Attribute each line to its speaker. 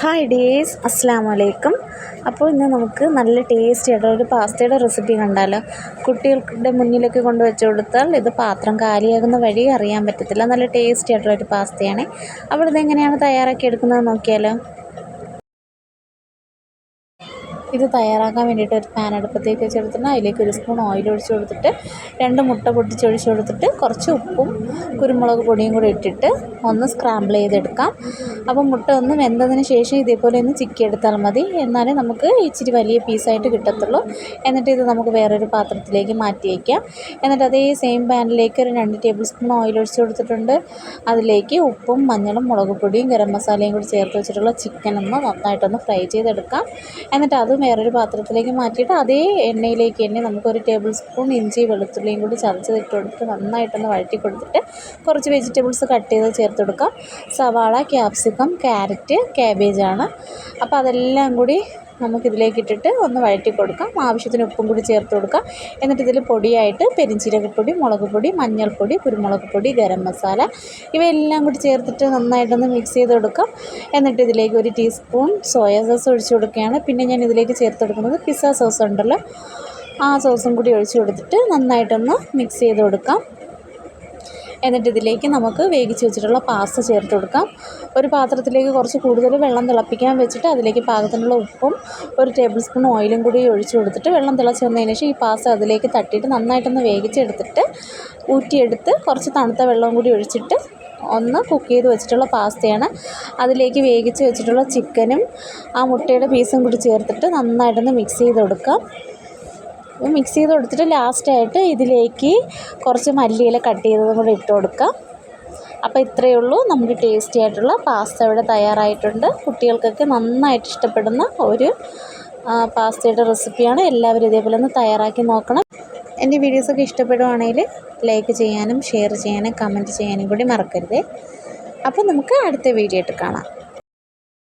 Speaker 1: Hi dears, അസ്സലാമു അലൈക്കും. അപ്പോൾ ഇന്ന് നമുക്ക് നല്ല ടേസ്റ്റി ആയിട്ടുള്ള ഒരു പാസ്തയുടെ റെസിപ്പി കണ്ടാലോ. കുട്ടികളുടെ മുന്നിലേക്ക് കൊണ്ട് വെച്ച് കൊടുത്താൽ ഇത് പാത്രം കാലിയാകുന്ന വഴി അറിയാൻ പറ്റത്തില്ല. നല്ല ടേസ്റ്റി ആയിട്ടുള്ള ഒരു പാസ്തയാണ്. അപ്പോൾ ഇതെങ്ങനെയാണ് തയ്യാറാക്കി എടുക്കുന്നത് നോക്കിയാലോ. ഇത് തയ്യാറാക്കാൻ വേണ്ടിയിട്ട് ഒരു പാൻ അടുപ്പത്തേക്ക് വെച്ചെടുത്തിട്ട് അതിലേക്ക് 1 സ്പൂൺ ഓയിൽ ഒഴിച്ച് കൊടുത്തിട്ട് 2 മുട്ട പൊട്ടിച്ചൊഴിച്ച് കൊടുത്തിട്ട് കുറച്ച് ഉപ്പും കുരുമുളക് പൊടിയും കൂടി ഇട്ടിട്ട് ഒന്ന് സ്ക്രാമ്പിൾ ചെയ്തെടുക്കാം. അപ്പോൾ മുട്ട ഒന്ന് വെന്തതിന് ശേഷം ഇതേപോലെ ഒന്ന് ചിക്കിയെടുത്താൽ മതി. എന്നാലേ നമുക്ക് ഇച്ചിരി വലിയ പീസായിട്ട് കിട്ടത്തുള്ളൂ. എന്നിട്ട് ഇത് നമുക്ക് വേറൊരു പാത്രത്തിലേക്ക് മാറ്റി വയ്ക്കാം. എന്നിട്ട് അതേ സെയിം പാനിലേക്ക് ഒരു 2 ടേബിൾ സ്പൂൺ ഓയിൽ ഒഴിച്ച് കൊടുത്തിട്ടുണ്ട്. അതിലേക്ക് ഉപ്പും മഞ്ഞളും മുളക് പൊടിയും ഗരം മസാലയും കൂടി ചേർത്ത് വെച്ചിട്ടുള്ള ചിക്കൻ ഒന്ന് നന്നായിട്ടൊന്ന് ഫ്രൈ ചെയ്തെടുക്കാം. എന്നിട്ട് അത് വേറൊരു പാത്രത്തിലേക്ക് മാറ്റിയിട്ട് അതേ എണ്ണയിലേക്ക് തന്നെ നമുക്കൊരു 1 ടേബിൾ സ്പൂൺ ഇഞ്ചി വെളുത്തുള്ളിയും കൂടി ചതച്ചതിട്ട് കൊടുത്തിട്ട് നന്നായിട്ടൊന്ന് വഴറ്റി കൊടുത്തിട്ട് കുറച്ച് വെജിറ്റബിൾസ് കട്ട് ചെയ്ത് ചേർത്ത് കൊടുക്കാം. സവാള, ക്യാപ്സിക്കം, ക്യാരറ്റ്, ക്യാബേജാണ്. അപ്പോൾ അതെല്ലാം കൂടി നമുക്കിതിലേക്ക് ഇട്ടിട്ട് ഒന്ന് വഴറ്റി കൊടുക്കാം. ആവശ്യത്തിന് ഉപ്പും കൂടി ചേർത്ത് കൊടുക്കാം. എന്നിട്ട് ഇതിൽ പൊടിയായിട്ട് പെരിഞ്ചീരകപ്പൊടി, മുളക് പൊടി, മഞ്ഞൾപ്പൊടി, കുരുമുളക് പൊടി, ഗരം മസാല ഇവയെല്ലാം കൂടി ചേർത്തിട്ട് നന്നായിട്ടൊന്ന് മിക്സ് ചെയ്ത് കൊടുക്കാം. എന്നിട്ട് ഇതിലേക്ക് 1 ടീസ്പൂൺ സോയാ സോസ് ഒഴിച്ച് കൊടുക്കുകയാണ്. പിന്നെ ഞാൻ ഇതിലേക്ക് ചേർത്ത് കൊടുക്കുന്നത് പിസ്സ സോസ് ഉണ്ടല്ലോ, ആ സോസും കൂടി ഒഴിച്ച് കൊടുത്തിട്ട് നന്നായിട്ടൊന്ന് മിക്സ് ചെയ്ത് കൊടുക്കാം. എന്നിട്ട് ഇതിലേക്ക് നമുക്ക് വേവിച്ച് വെച്ചിട്ടുള്ള പാസ്ത ചേർത്ത് കൊടുക്കാം. ഒരു പാത്രത്തിലേക്ക് കുറച്ച് കൂടുതൽ വെള്ളം തിളപ്പിക്കാൻ വെച്ചിട്ട് അതിലേക്ക് പാകത്തിനുള്ള ഉപ്പും 1 ടേബിൾ സ്പൂൺ ഓയിലും കൂടി ഒഴിച്ച് കൊടുത്തിട്ട് വെള്ളം തിളച്ച് വന്നതിന് ശേഷം ഈ പാസ്ത അതിലേക്ക് തട്ടിയിട്ട് നന്നായിട്ടൊന്ന് വേവിച്ചെടുത്തിട്ട് ഊറ്റിയെടുത്ത് കുറച്ച് തണുത്ത വെള്ളവും കൂടി ഒഴിച്ചിട്ട് ഒന്ന് കുക്ക് ചെയ്ത് വെച്ചിട്ടുള്ള പാസ്തയാണ്. അതിലേക്ക് വേവിച്ച് വെച്ചിട്ടുള്ള ചിക്കനും ആ മുട്ടയുടെ പീസും കൂടി ചേർത്തിട്ട് നന്നായിട്ടൊന്ന് മിക്സ് ചെയ്ത് കൊടുക്കാം. മിക്സ് ചെയ്ത് കൊടുത്തിട്ട് ലാസ്റ്റായിട്ട് ഇതിലേക്ക് കുറച്ച് മല്ലിയില കട്ട് ചെയ്തതും കൂടി ഇട്ട് കൊടുക്കാം. അപ്പോൾ ഇത്രയേ ഉള്ളൂ, നമുക്ക് ടേസ്റ്റി ആയിട്ടുള്ള പാസ്ത ഇവിടെ തയ്യാറായിട്ടുണ്ട്. കുട്ടികൾക്കൊക്കെ നന്നായിട്ട് ഇഷ്ടപ്പെടുന്ന ഒരു പാസ്തയുടെ റെസിപ്പിയാണ്. എല്ലാവരും ഇതേപോലെ ഒന്ന് തയ്യാറാക്കി നോക്കണം. എൻ്റെ വീഡിയോസൊക്കെ ഇഷ്ടപ്പെടുവാണെങ്കിൽ ലൈക്ക് ചെയ്യാനും ഷെയർ ചെയ്യാനും കമൻറ്റ് ചെയ്യാനും കൂടി മറക്കരുത്. അപ്പോൾ നമുക്ക് അടുത്ത വീഡിയോ ആയിട്ട് കാണാം.